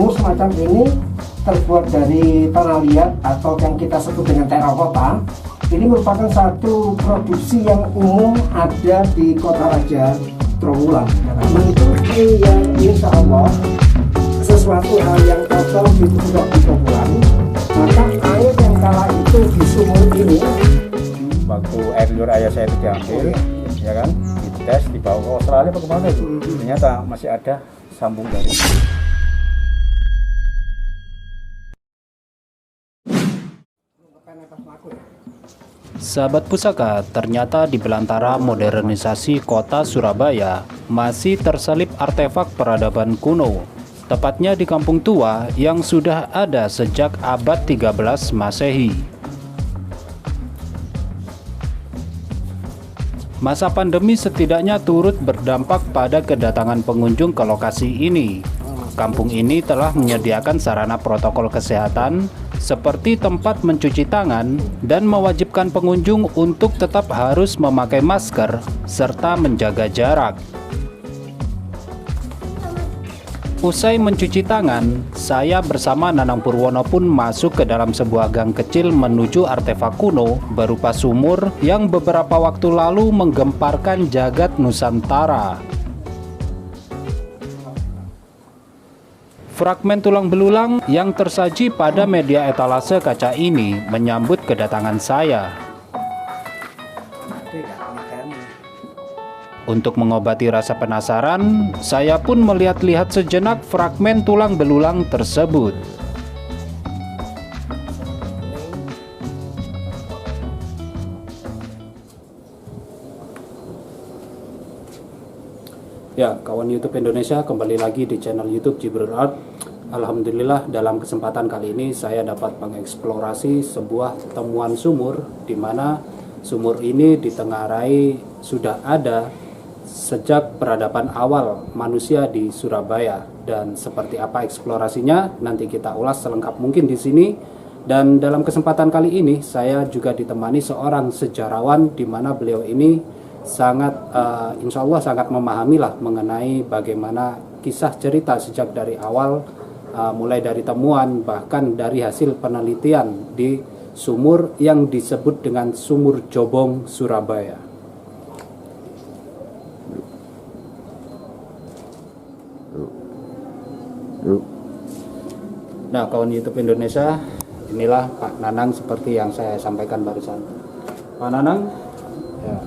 sumur semacam ini terbuat dari tanah liat atau yang kita sebut dengan terakota. Ini merupakan satu produksi yang umum ada di Kota Raja Trowulan. Bentuk yang insya Allah sesuatu hal yang kotor dibuat di Trowulan, maka air yang kala itu di sumur ini, waktu air liur ayah saya itu diambil, ya kan, dites, dibawa ke Australia apa kemana itu, ternyata masih ada sambung dari. Sahabat Pusaka, ternyata di belantara modernisasi kota Surabaya masih terselip artefak peradaban kuno, tepatnya di Kampung Tua yang sudah ada sejak abad 13 Masehi. Masa pandemi setidaknya turut berdampak pada kedatangan pengunjung ke lokasi ini. Kampung ini telah menyediakan sarana protokol kesehatan seperti tempat mencuci tangan dan mewajibkan pengunjung untuk tetap harus memakai masker serta menjaga jarak. Usai mencuci tangan, saya bersama Nanang Purwono pun masuk ke dalam sebuah gang kecil menuju artefak kuno berupa sumur yang beberapa waktu lalu menggemparkan jagat Nusantara. Fragmen tulang belulang yang tersaji pada media etalase kaca ini menyambut kedatangan saya. Untuk mengobati rasa penasaran, saya pun melihat-lihat sejenak fragmen tulang belulang tersebut. Ya, kawan YouTube Indonesia, kembali lagi di channel YouTube Jibril Art. Alhamdulillah, dalam kesempatan kali ini saya dapat mengeksplorasi sebuah temuan sumur, di mana sumur ini ditengarai sudah ada sejak peradaban awal manusia di Surabaya. Dan seperti apa eksplorasinya, nanti kita ulas selengkap mungkin di sini. Dan dalam kesempatan kali ini saya juga ditemani seorang sejarawan, di mana beliau ini sangat insya Allah sangat memahami lah mengenai bagaimana kisah cerita sejak dari awal, mulai dari temuan bahkan dari hasil penelitian di sumur yang disebut dengan Sumur Jobong Surabaya. Nah, kawan YouTube Indonesia, inilah Pak Nanang seperti yang saya sampaikan barusan. Pak Nanang, ya.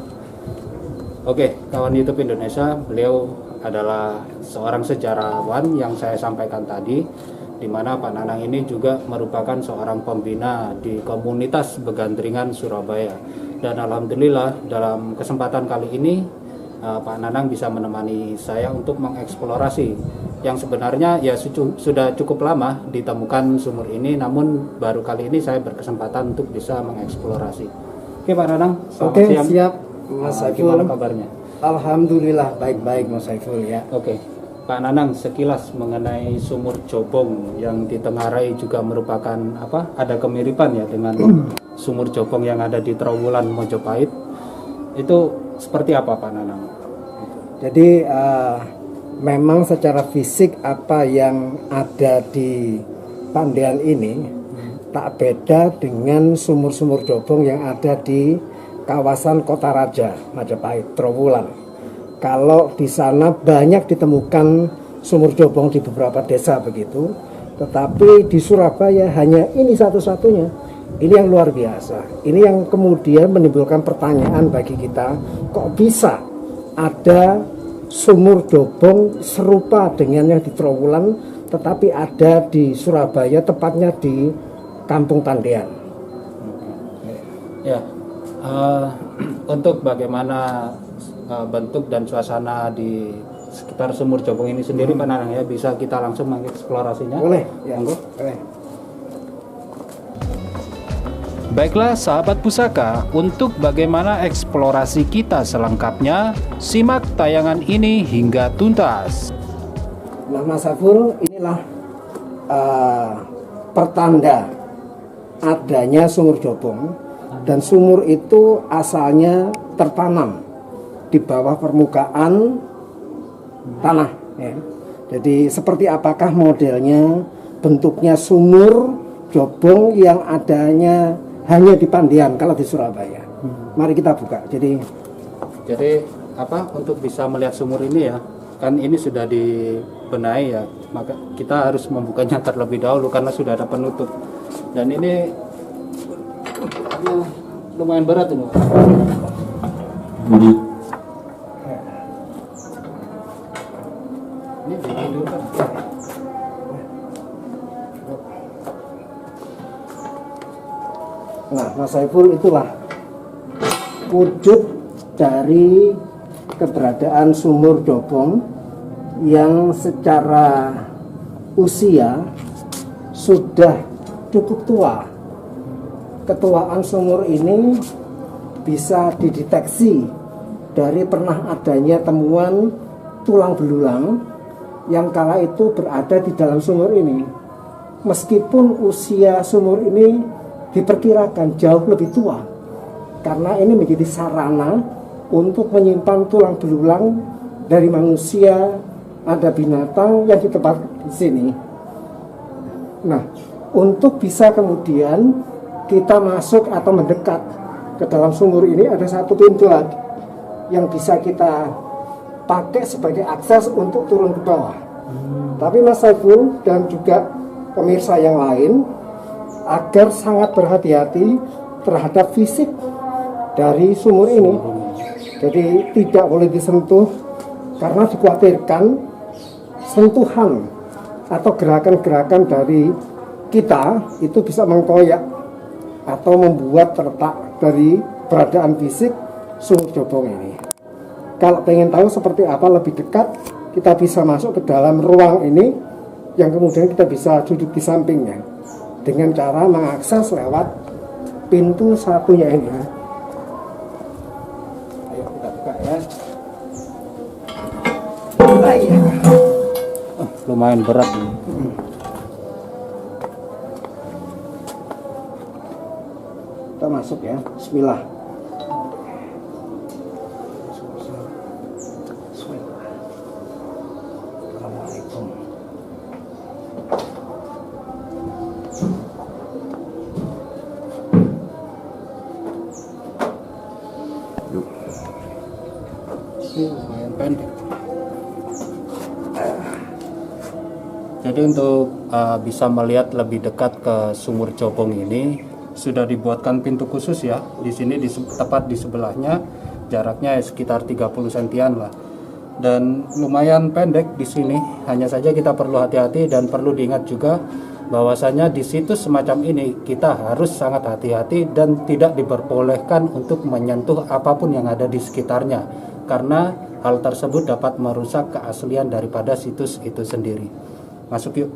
Oke, kawan YouTube Indonesia, beliau adalah seorang sejarawan yang saya sampaikan tadi, di mana Pak Nanang ini juga merupakan seorang pembina di komunitas Begandringan Surabaya. Dan alhamdulillah dalam kesempatan kali ini Pak Nanang bisa menemani saya untuk mengeksplorasi yang sebenarnya ya sudah cukup lama ditemukan sumur ini, namun baru kali ini saya berkesempatan untuk bisa mengeksplorasi. Oke Pak Nanang, selamat siang. Siap. Mas Saiful, gimana kabarnya? Alhamdulillah baik-baik Mas Saiful ya. Oke, Pak Nanang, sekilas mengenai Sumur Jobong yang ditengarai juga merupakan apa? Ada kemiripan ya dengan Sumur Jobong yang ada di Trowulan Mojopahit. Itu seperti apa Pak Nanang? Jadi memang secara fisik apa yang ada di Pandean ini tak beda dengan sumur-sumur Jobong yang ada di kawasan Kota Raja Majapahit, Trowulan. Kalau di sana banyak ditemukan sumur Jobong di beberapa desa begitu, tetapi di Surabaya hanya ini satu-satunya. Ini yang luar biasa. Ini yang kemudian menimbulkan pertanyaan bagi kita, kok bisa ada sumur Jobong serupa dengan yang di Trowulan, tetapi ada di Surabaya, tepatnya di Kampung Pandean. Ya. Untuk bagaimana bentuk dan suasana di sekitar Sumur Jobong ini sendiri Pak Nanang ya, bisa kita langsung mengeksplorasinya? Boleh, ya, boleh. Baiklah sahabat Pusaka, untuk bagaimana eksplorasi kita selengkapnya, simak tayangan ini hingga tuntas. Nah Mas Saiful, inilah pertanda adanya Sumur Jobong. Dan sumur itu asalnya tertanam di bawah permukaan tanah ya. Jadi seperti apakah modelnya, bentuknya sumur Jobong yang adanya hanya di Pandian kalau di Surabaya. Mari kita buka. Jadi apa, untuk bisa melihat sumur ini ya, kan ini sudah dibenahi ya, maka kita harus membukanya terlebih dahulu karena sudah ada penutup. Dan ini lumayan berat ini. Ini ditidurkan. nah, Mas Saiful, itulah wujud dari keberadaan sumur Jobong yang secara usia sudah cukup tua. Ketuaan sumur ini bisa dideteksi dari pernah adanya temuan tulang belulang yang kala itu berada di dalam sumur ini. Meskipun usia sumur ini diperkirakan jauh lebih tua, karena ini menjadi sarana untuk menyimpan tulang belulang dari manusia, ada binatang yang ditempatkan di sini. Nah, untuk bisa kemudian kita masuk atau mendekat ke dalam sumur ini, ada satu pintu lagi yang bisa kita pakai sebagai akses untuk turun ke bawah. Tapi Mas Saiful dan juga pemirsa yang lain agar sangat berhati-hati terhadap fisik dari sumur ini. Jadi tidak boleh disentuh karena dikhawatirkan sentuhan atau gerakan-gerakan dari kita itu bisa mengkoyak atau membuat retak dari keberadaan fisik sumur Jobong ini. Kalau pengen tahu seperti apa lebih dekat, kita bisa masuk ke dalam ruang ini yang kemudian kita bisa duduk di sampingnya dengan cara mengakses lewat pintu satunya ini. Ayo kita buka ya. Lumayan berat nih. Kita masuk ya. Bismillah. Assalamualaikum. Lumayan pendek. Jadi untuk bisa melihat lebih dekat ke sumur Jobong ini sudah dibuatkan pintu khusus ya. Di sini tepat di sebelahnya, jaraknya sekitar 30 sentian lah. Dan lumayan pendek di sini. Hanya saja kita perlu hati-hati dan perlu diingat juga bahwasanya di situs semacam ini kita harus sangat hati-hati dan tidak diperbolehkan untuk menyentuh apapun yang ada di sekitarnya, karena hal tersebut dapat merusak keaslian daripada situs itu sendiri. Masuk yuk.